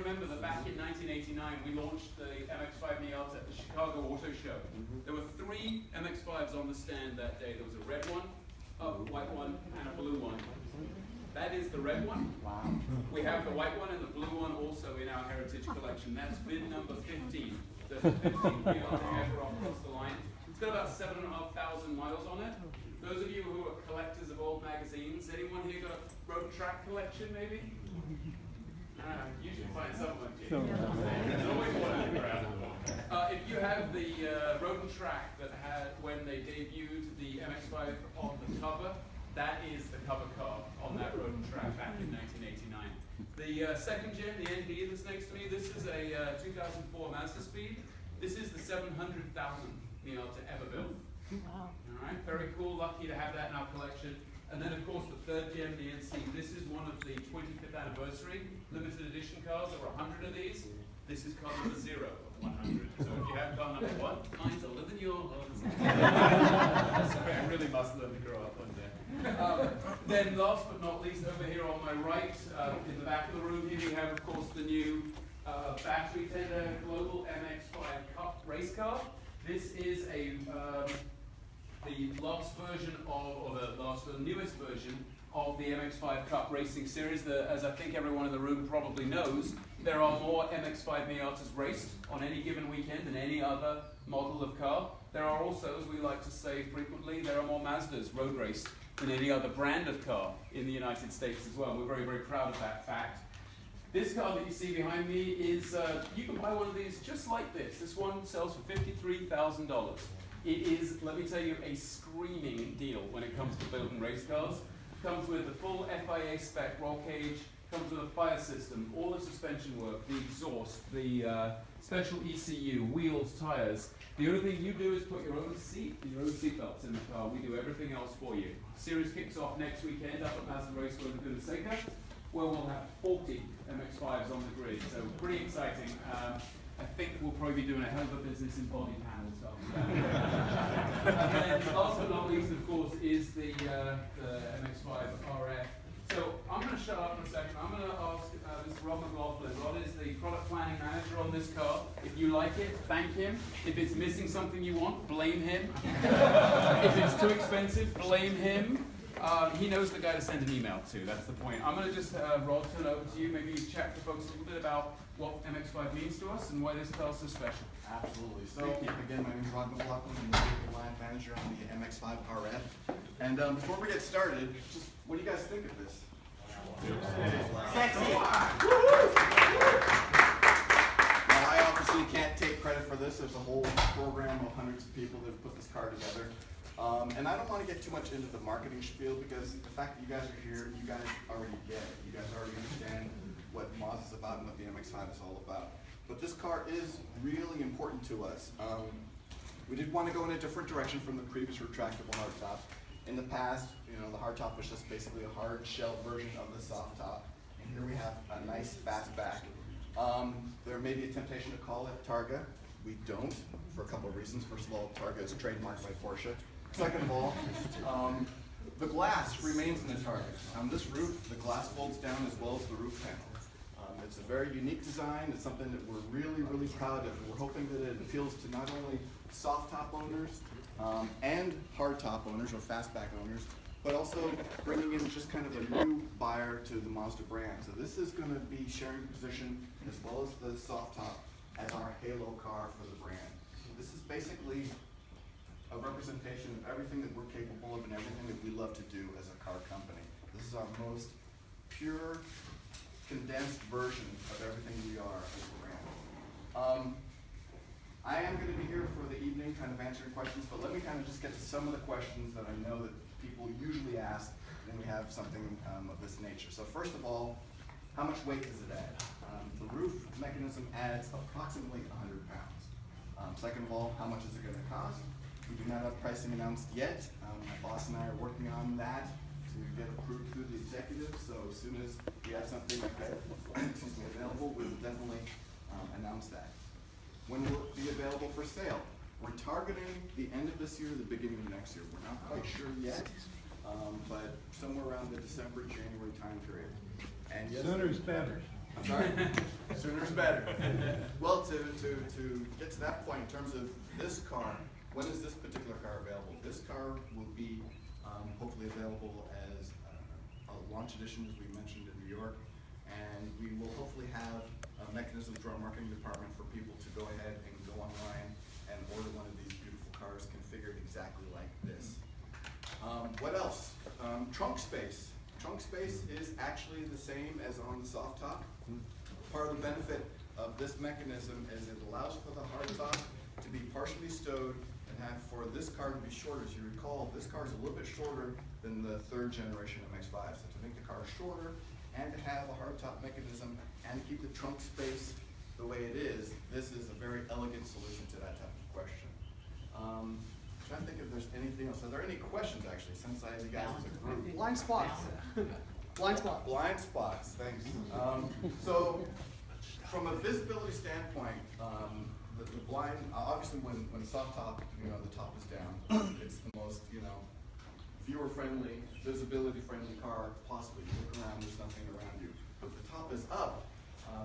remember that back in 1989 we launched the MX-5 Miata at the Chicago Auto Show. There were 3 MX-5s on the stand that day. There was a red one, a white one, and a blue one. That is the red one. Wow. We have the white one and the blue one also in our heritage collection. That's VIN number 15. The 15 Miata ever across the line. It's got about 7,500 miles on it. Those of you who are collectors of old magazines, anyone here got a road track collection maybe? You should find someone. There's always one in the crowd. If you have the road and track that had, when they debuted the MX-5 on the cover, that is the cover car on that road and track back in 1989. The second gen, the ND that's next to me, this is a 2004 Mazda Speed. This is the 700,000 Miata ever built. Wow. All right, very cool, lucky to have that in our collection. And then of course the third gen, the NC. This is one of the 25th anniversary limited edition cars. There were 100 of these. This is car number 0 of 100. So if you have car number 1, mine's a live in your homes. I really must learn to grow up one day. Then last but not least, over here on my right, in the back of the room here, we have of course the new battery tender global MX-5 Cup race car. This is a the last version of, or the newest version of the MX-5 Cup Racing Series. As I think everyone in the room probably knows, there are more MX-5 Miatas raced on any given weekend than any other model of car. There are also, as we like to say frequently, there are more Mazdas road raced than any other brand of car in the United States as well. We're very, very proud of that fact. This car that you see behind me is, you can buy one of these just like this. This one sells for $53,000. It is, let me tell you, a screaming deal when it comes to building race cars. Comes with the full FIA spec roll cage, comes with a fire system, all the suspension work, the exhaust, the special ECU, wheels, tires. The only thing you do is put your own seat and your own seatbelts in the car. We do everything else for you. Series kicks off next weekend up at Mazda Raceway in Laguna Seca, where we'll have 40 MX-5s on the grid. So pretty exciting. I think we'll probably be doing a hell of a business in body panels. And then last but not least, of course, is the MX-5 RF. So I'm going to shut up for a second. I'm going to ask Mr. Rob McLaughlin. Rod is the product planning manager on this car. If you like it, thank him. If it's missing something you want, blame him. If it's too expensive, blame him. He knows the guy to send an email to, that's the point. I'm going to just, Rod, turn over to you. Maybe you chat to folks a little bit about what MX-5 means to us and why this car is so special. Absolutely. So, again, my name is Rod McLaughlin. I'm the vehicle line manager on the MX-5 RF. And before we get started, just what do you guys think of this? Sexy! Now, I obviously can't take credit for this. There's a whole program of hundreds of people that have put this car together. And I don't want to get too much into the marketing spiel because the fact that you guys are here, you guys already get it. You guys already understand what Mazda is about and what the MX-5 is all about. But this car is really important to us. We did want to go in a different direction from the previous retractable hardtop. In the past, the hardtop was just basically a hard shell version of the soft top. And here we have a nice fastback. There may be a temptation to call it Targa. We don't, for a couple of reasons. First of all, Targa is trademarked by Porsche. Second of all, the glass remains in the Targa. On this roof, the glass folds down as well as the roof panel. It's a very unique design. It's something that we're really, really proud of. We're hoping that it appeals to not only soft top owners and hard top owners or fastback owners, but also bringing in just kind of a new buyer to the Mazda brand. So this is going to be sharing position as well as the soft top as our halo car for the brand. So this is basically a representation of everything that we're capable of and everything that we love to do as a car company. This is our most pure, condensed version of everything we are as a brand. I am going to be here for the evening kind of answering questions, but let me kind of just get to some of the questions that I know that people usually ask when we have something of this nature. So first of all, how much weight does it add? The roof mechanism adds approximately 100 pounds. Second of all, how much is it going to cost? We do not have pricing announced yet. My boss and I are working on that to get approved through the executive. So as soon as we have something available, we will definitely announce that. When will it be available for sale? We're targeting the end of this year, the beginning of next year. We're not quite sure yet, but somewhere around the December, January time period. And yes, sooner is better. I'm sorry? Sooner's better. Well, to get to that point, in terms of this car, when is this particular car available? This car will be hopefully available as a launch edition, as we mentioned, in New York. And we will hopefully have a mechanism through our marketing department for people to go ahead and go online and order one of these beautiful cars configured exactly like this. What else? Trunk space. Trunk space is actually the same as on the soft top. Part of the benefit of this mechanism is it allows for the hard top to be partially stowed and have for this car to be shorter. As you recall, this car is a little bit shorter than the third generation MX-5. So to make the car shorter and to have a hard top mechanism and keep the trunk space the way it is, this is a very elegant solution to that type of question. Trying to think if there's anything else. Are there any questions actually, since I have you guys as a group? Blind spots. Blind spots. Blind spots, thanks. So, from a visibility standpoint, the blind, obviously when soft top, the top is down, it's the most, viewer-friendly, visibility-friendly car possibly. You look around, there's nothing around you. But the top is up,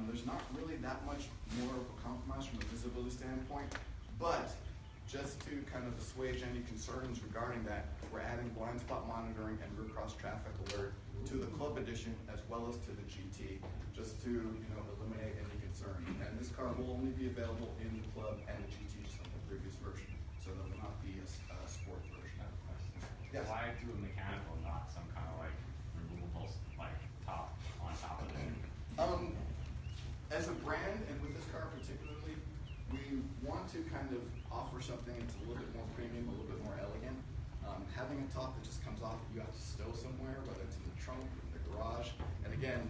there's not really that much more of a compromise from a visibility standpoint, but just to kind of assuage any concerns regarding that, we're adding blind spot monitoring and rear cross traffic alert to the Club Edition as well as to the GT, just to eliminate any concern. And this car will only be available in the Club and the GT, just like the previous version, so there will not be a sport version. Yes. Why do a mechanical, not some kind of removable top on top of it? As a brand, and with this car particularly, we want to kind of offer something that's a little bit more premium, a little bit more elegant. Having a top that just comes off that you have to stow somewhere, whether it's in the trunk, in the garage, and again,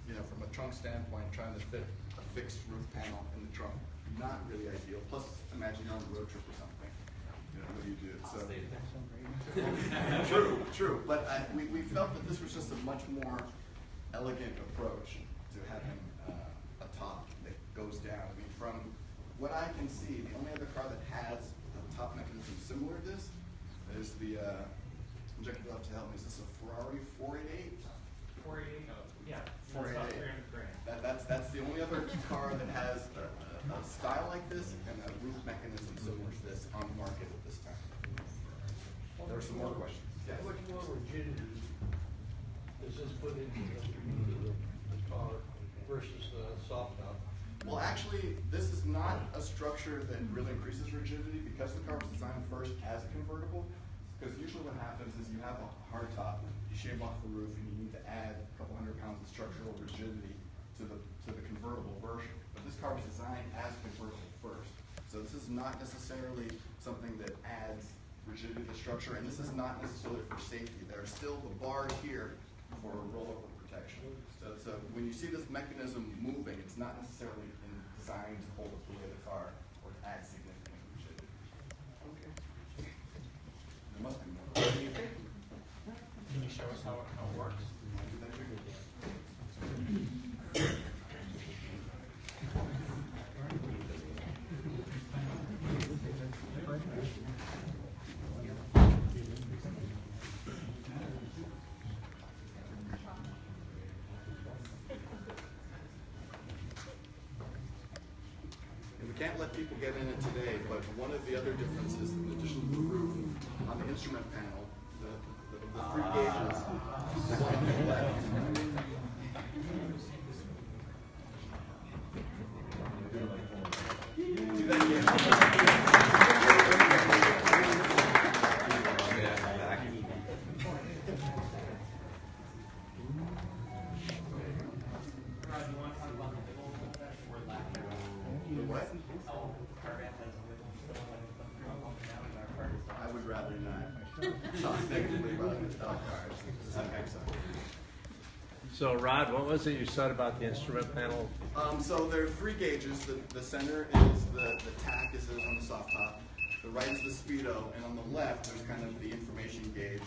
from a trunk standpoint, trying to fit a fixed roof panel in the trunk, not really ideal. Plus, imagine you're on a road trip or something. What do you do? So, true. But we felt that this was just a much more elegant approach to having a top that goes down. I mean, from what I can see, the only other car that has a top mechanism similar to this is the, Jack will have to help me, is this a Ferrari 488? 488? Yeah. 488. That's the only other car that has a style like this and a roof mechanism similar to this on the market at this time. There are some more questions. Yes. How much more rigidity does this put into the car versus the soft top? Well, actually, this is not a structure that really increases rigidity because the car was designed first as a convertible. Because usually what happens is you have a hard top, you shave off the roof, and you need to add a couple hundred pounds of structural rigidity to the convertible version. But this car was designed as convertible first. So this is not necessarily something that adds rigidity to the structure, and this is not necessarily for safety. There are still the bars here for rollover protection. So when you see this mechanism moving, it's not necessarily designed to hold up the weight of the car or to add significant rigidity. Okay. There must be more. Can you show us how it works? Can't let people get in it today, but one of the other differences, in addition to the roof, on the instrument panel, the three gauges, the one on the left. Do that again. I would rather not talk negatively about stock cars. Okay, So Rod, what was it you said about the instrument panel? So there are three gauges. The center is the tack is on the soft top. The right is the speedo, and on the left there's kind of the information gauge.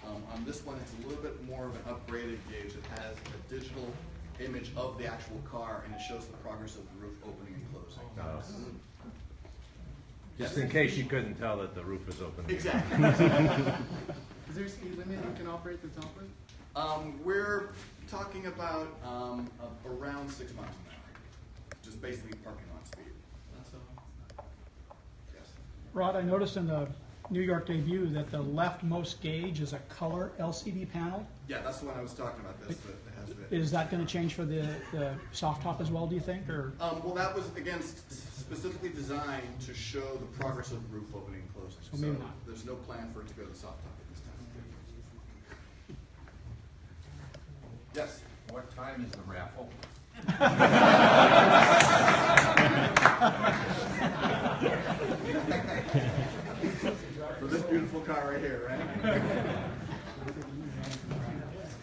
On this one, it's a little bit more of an upgraded gauge. It has a digital image of the actual car, and it shows the progress of the roof opening and closing. Oh. Just in case you couldn't tell that the roof was open. Exactly. Is there a speed limit you can operate the top with? We're talking about around around 6 miles an hour. Just basically parking lot speed. That's Yes. Rod, I noticed in the New York debut that the leftmost gauge is a color LCD panel. Yeah, that's the one I was talking about. This that has the. Is that going to change for the soft top as well, do you think? Or Well, that was again specifically designed to show the progress of the roof opening and closing. So maybe not. There's no plan for it to go to the soft top at this time. Yes. What time is the raffle? For this beautiful car right here, right?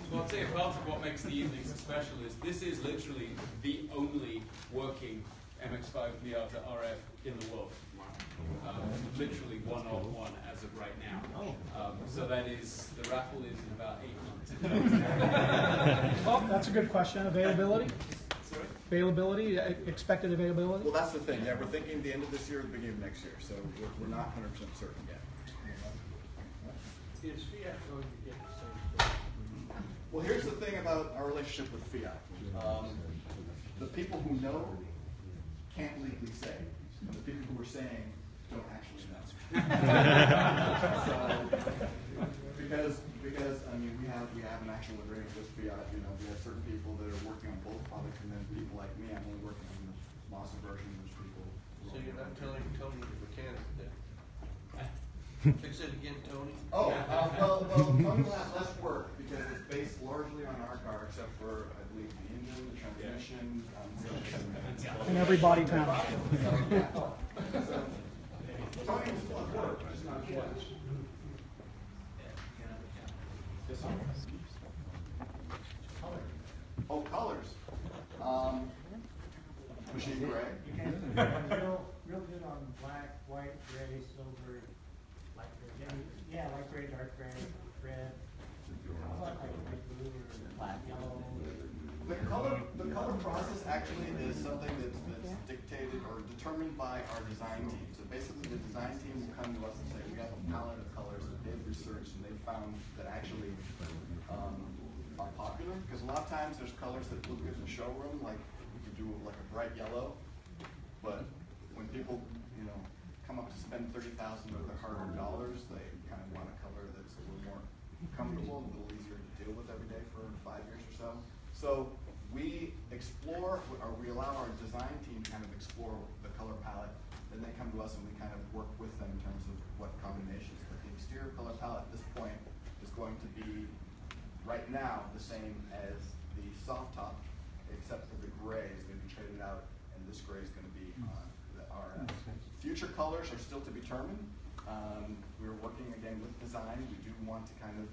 So I'll say part of what makes the evening so special is this is literally the only working MX-5 Miata RF in the world. Literally one of one as of right now. So that is, the raffle is in about 8 months. oh, that's a good question. Availability? Sorry? Availability? Expected availability? Well, that's the thing. Yeah, we're thinking the end of this year or the beginning of next year. So we're not 100% certain yet. Is Fiat going to get the same thing? Well, here's the thing about our relationship with Fiat. The people who know can't legally say, and the people who are saying don't actually know. So, because I mean we have an actual agreement with Fiat. You know, we have certain people that are working on both products, and then people like me, I'm only working on the Mazda version. There's people. So you're not telling Tony the mechanic that? Fix it again, Tony? Oh, well, Tony will have less work because it's based largely on our car, except for, I believe, the engine, the transmission, In every body panel. Tony will still have work, just not as much. Yes, sir. Oh, colors. Machine gray. Real good on black, white, gray, silver, light gray. Yeah, light gray, dark gray, red. How about like light blue or black, yellow? The color process actually is something that's dictated or determined by our design team. So basically the design team will come to us and say, we have a palette of colors that they've researched and they've found that actually are popular. Because a lot of times there's colors that look good in the showroom, like we could do like a bright yellow, but when people, you know, come up to spend $30,000 with their hard-earned dollars, they kind of want a color that's a little more comfortable, a little easier to deal with every day for 5 years or so. So we explore, or we allow our design team kind of explore the color palette, then they come to us and we kind of work with them in terms of what combinations. But the exterior color palette at this point is going to be, right now, the same as the soft top, except for the gray is going to be traded out, and this gray is going to be on the RF. Future colors are still to be determined. We're working again with design. We do want to kind of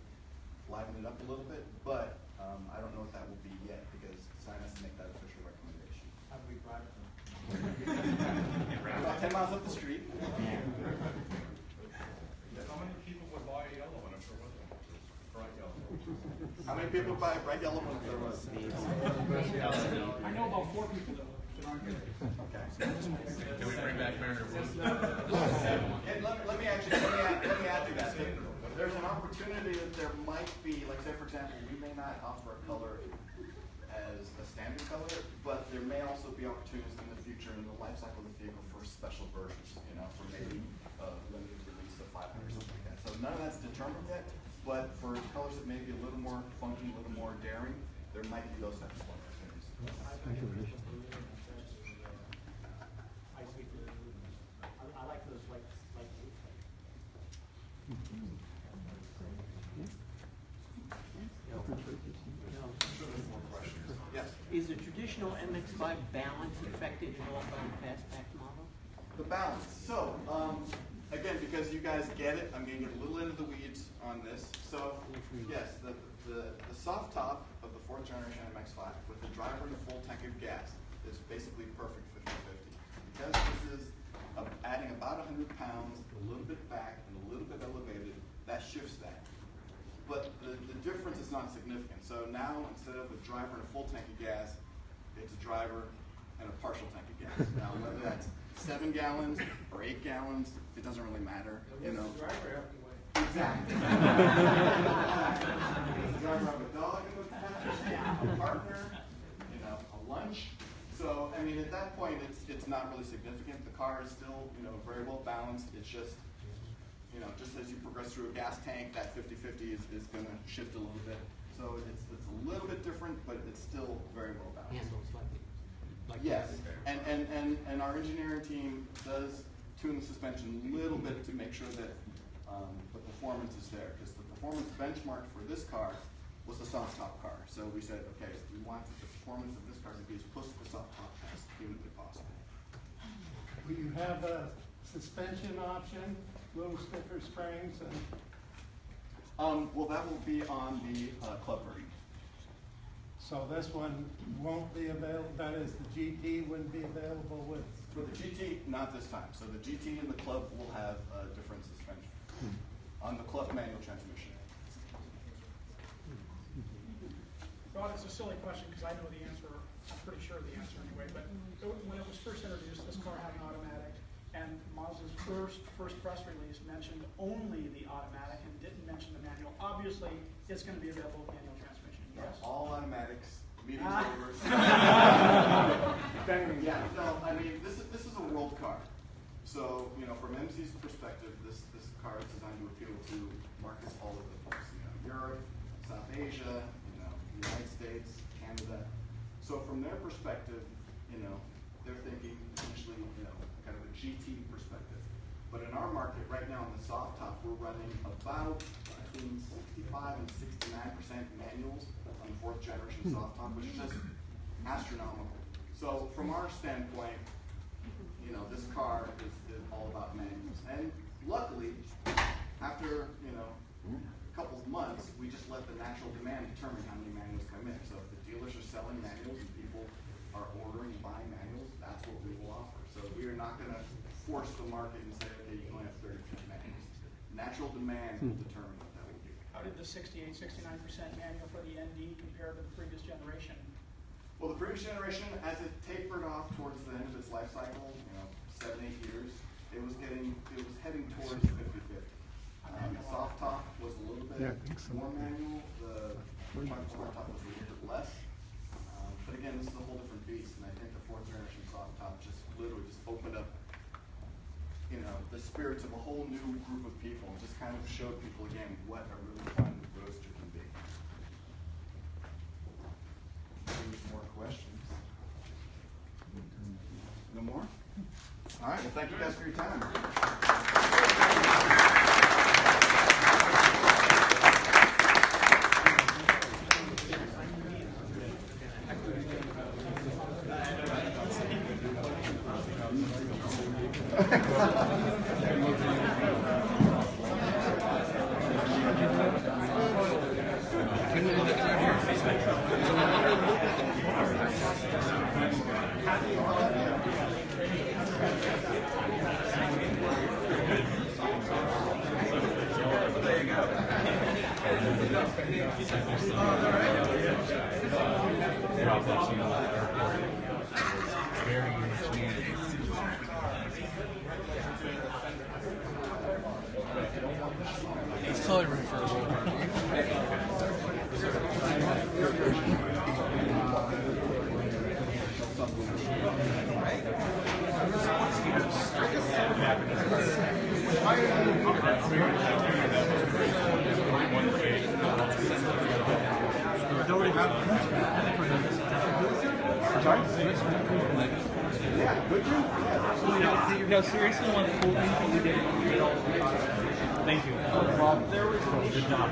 liven it up a little bit, but I don't know what that will be yet because design has to make that official recommendation. How do we drive them? About 10 miles up the street. How many people would buy a yellow one if there was one? Bright yellow. How many people buy a bright yellow one if there was? I know about 4 people that aren't here. Okay. Can we bring back Mariner Blue? And let me add to that. There's an opportunity that there might be, like say for example, we may not offer a color as a standard color, but there may also be opportunities in the future in the life cycle of the vehicle for special versions, you know, for maybe a limited release of 500 or something like that. So none of that's determined yet, but for colors that may be a little more funky, a little more daring, there might be those types of opportunities. I like those light blue. Yes. Is the traditional MX-5 balance affected at all by the fastback model? The balance. So, again, because you guys get it, I'm going to get a little into the weeds on this. So, yes, the soft top of the 4th generation MX-5 with the driver and a full tank of gas is basically perfect 50-50. Because this is adding about 100 pounds, a little bit back and a little bit elevated, that shifts that. But the difference is not significant. So now, instead of a driver and a full tank of gas, it's a driver and a partial tank of gas. Now, whether that's 7 gallons or 8 gallons, it doesn't really matter. You know. Exactly. The driver of a dog in the passenger seat, a partner, you know, a lunch, mean, at that point, it's not really significant. The car is still, you know, very well balanced. It's just, you know, just as you progress through a gas tank, that 50-50 is going to shift a little bit. So it's a little bit different, but it's still very well balanced. Handles like Yes, and our engineering team does tune the suspension a little bit to make sure that the performance is there, because the performance benchmark for this car was the soft top car. So we said, okay, we want the performance of this car to be as close to the soft top as humanly possible. Will you have a suspension option, little stiffer springs, and Well, that will be on the club version. so this one won't be available, that is, the GT wouldn't be available with? For the GT, not this time. So the GT and the club will have a different suspension. On the club manual transmission. Rod, it's a silly question because I know the answer. I'm pretty sure of the answer anyway. But when it was first introduced, this car had an automatic, and Mazda's first press release mentioned only the automatic and didn't mention the manual. Obviously, it's going to be available with manual transmission. Yes. All automatics. Meeting's over. Yeah. No, I mean this is a world car. So you know, from MC's perspective, this car is designed to appeal to markets all over the place. You know, Europe, South Asia, you know, the United States, Canada. So from their perspective, you know, they're thinking potentially, you know, kind of a GT perspective. But in our market right now, on the soft top, we're running about between 65 and 69% manuals on the 4th generation soft top, which is just astronomical. So from our standpoint, you know, this car is all about manuals. And luckily, after, you know, a couple of months, we just let the natural demand determine how many manuals come in. So if the dealers are selling manuals and people are ordering and buying manuals, that's what we will offer. So we are not going to force the market and say, okay, you can only have 30% manuals. Natural demand will determine what that will be. How did the 68, 69% manual for the ND compare to the previous generation? Well, the previous generation, as it tapered off towards the end of its life cycle, you know, 7-8 years, it was heading towards 50-50. The soft top was a little bit more manual. The smart top was a little bit less. But again, this is a whole different beast, and I think the 4th generation soft top just literally just opened up, you know, the spirits of a whole new group of people, and just kind of showed people again what a really fun roadster can be. Any more questions? No more? All right, well, thank you guys for your time. It's totally referable. Yeah, good job. No, seriously, one of the cool things that we did. Thank you. Rob, there was a good job.